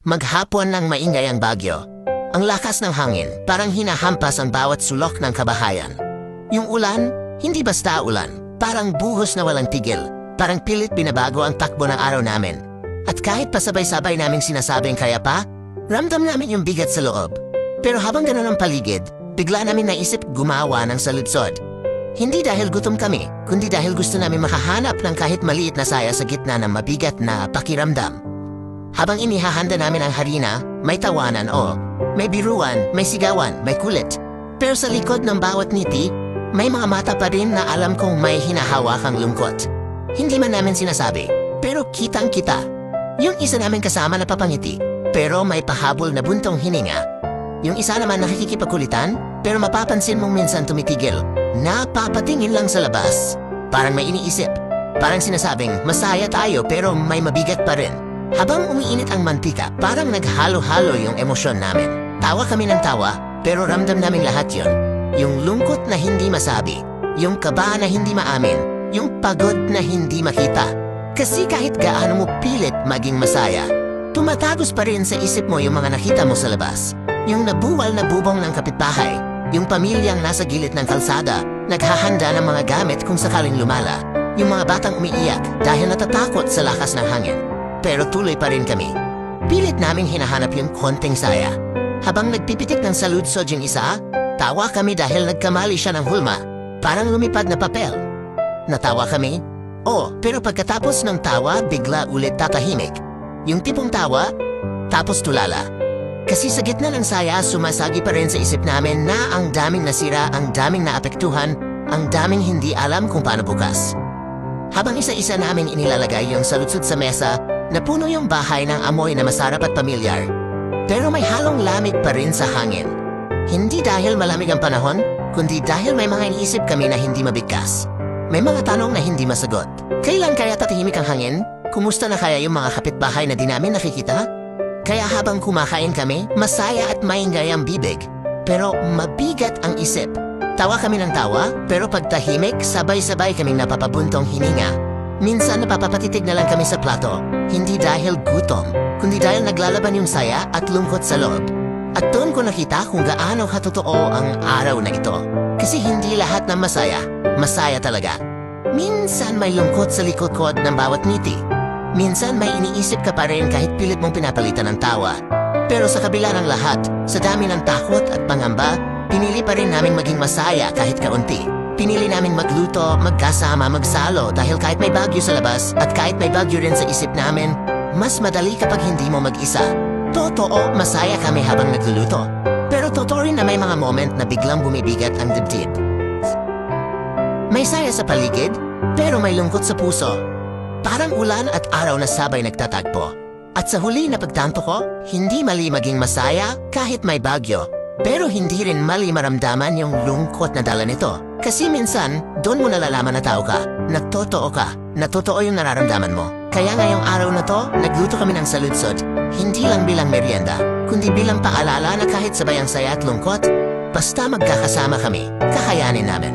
Maghapon ng maingay ang bagyo. Ang lakas ng hangin, parang hinahampas ang bawat sulok ng kabahayan. Yung ulan, hindi basta ulan, parang buhos na walang tigil, parang pilit binabago ang takbo ng araw namin. At kahit pasabay-sabay naming sinasabing kaya pa, ramdam namin yung bigat sa loob. Pero habang ganun ang paligid, bigla namin naisip gumawa ng saludsod. Hindi dahil gutom kami, kundi dahil gusto namin makahanap ng kahit maliit na saya sa gitna ng mabigat na pakiramdam. Habang inihahanda namin ang harina, may tawanan may biruan, may sigawan, may kulit. Pero sa likod ng bawat ngiti, may mga mata pa rin na alam kong may hinahawakang lungkot. Hindi man namin sinasabi, pero kitang-kita. Yung isa namin kasama na papangiti, pero may pahabol na buntong hininga. Yung isa naman nakikipagkulitan, pero mapapansin mong minsan tumitigil. Napapatingin lang sa labas. Parang may iniisip. Parang sinasabing, masaya tayo pero may mabigat pa rin. Habang umiinit ang mantika, parang naghalo-halo yung emosyon namin. Tawa kami ng tawa, pero ramdam namin lahat yon. Yung lungkot na hindi masabi, yung kaba na hindi maamin, yung pagod na hindi makita. Kasi kahit gaano mo pilit maging masaya, tumatagos pa rin sa isip mo yung mga nakita mo sa labas. Yung nabuwal na bubong ng kapitbahay, yung pamilyang nasa gilid ng kalsada, naghahanda ng mga gamit kung sakaling lumala, yung mga batang umiiyak dahil natatakot sa lakas ng hangin. Pero tuloy pa rin kami. Pilit naming hinahanap yung konting saya. Habang nagpipitik ng saludsod yung isa, tawa kami dahil nagkamali siya ng hulma, parang lumipad na papel. Natawa kami? Pero pagkatapos ng tawa, bigla ulit tatahimik. Yung tipong tawa, tapos tulala. Kasi sa gitna ng saya, sumasagi pa rin sa isip namin na ang daming nasira, ang daming naapektuhan, ang daming hindi alam kung paano bukas. Habang isa-isa naming inilalagay yung saludsod sa mesa, napuno yung bahay ng amoy na masarap at pamilyar. Pero may halong lamig pa rin sa hangin. Hindi dahil malamig ang panahon, kundi dahil may mga iniisip kami na hindi mabigkas. May mga tanong na hindi masagot. Kailan kaya tatahimik ang hangin? Kumusta na kaya yung mga kapitbahay na di namin nakikita? Kaya habang kumakain kami, masaya at maingay ang bibig. Pero mabigat ang isip. Tawa kami ng tawa, pero pag tahimik, sabay-sabay kaming napapabuntong hininga. Minsan napapapatitig na lang kami sa plato, hindi dahil gutom, kundi dahil naglalaban yung saya at lungkot sa loob. At doon ko nakita kung gaano katotoo ang araw na ito. Kasi hindi lahat ng masaya talaga. Minsan may lungkot sa likod-kod ng bawat ngiti. Minsan may iniisip ka pa rin kahit pilit mong pinapalitan ng tawa. Pero sa kabila ng lahat, sa dami ng takot at pangamba, pinili pa rin naming maging masaya kahit kaunti. Pinili naming magluto, magkasama, magsalo dahil kahit may bagyo sa labas at kahit may bagyo rin sa isip namin, mas madali kapag hindi mo mag-isa. Totoo, masaya kami habang nagluluto. Pero totoo rin na may mga moment na biglang bumibigat ang dibdib. May saya sa paligid, pero may lungkot sa puso. Parang ulan at araw na sabay nagtatagpo. At sa huli na pagtanto ko, hindi mali maging masaya kahit may bagyo. Pero hindi rin mali maramdaman yung lungkot na dala nito. Kasi minsan, doon mo nalalaman na tao ka, nagtotoo ka, na totoo yung nararamdaman mo. Kaya ngayong araw na to, nagluto kami ng saludsod, hindi lang bilang merienda, kundi bilang paalala na kahit sabay ang saya at lungkot, basta magkakasama kami, kakayanin namin.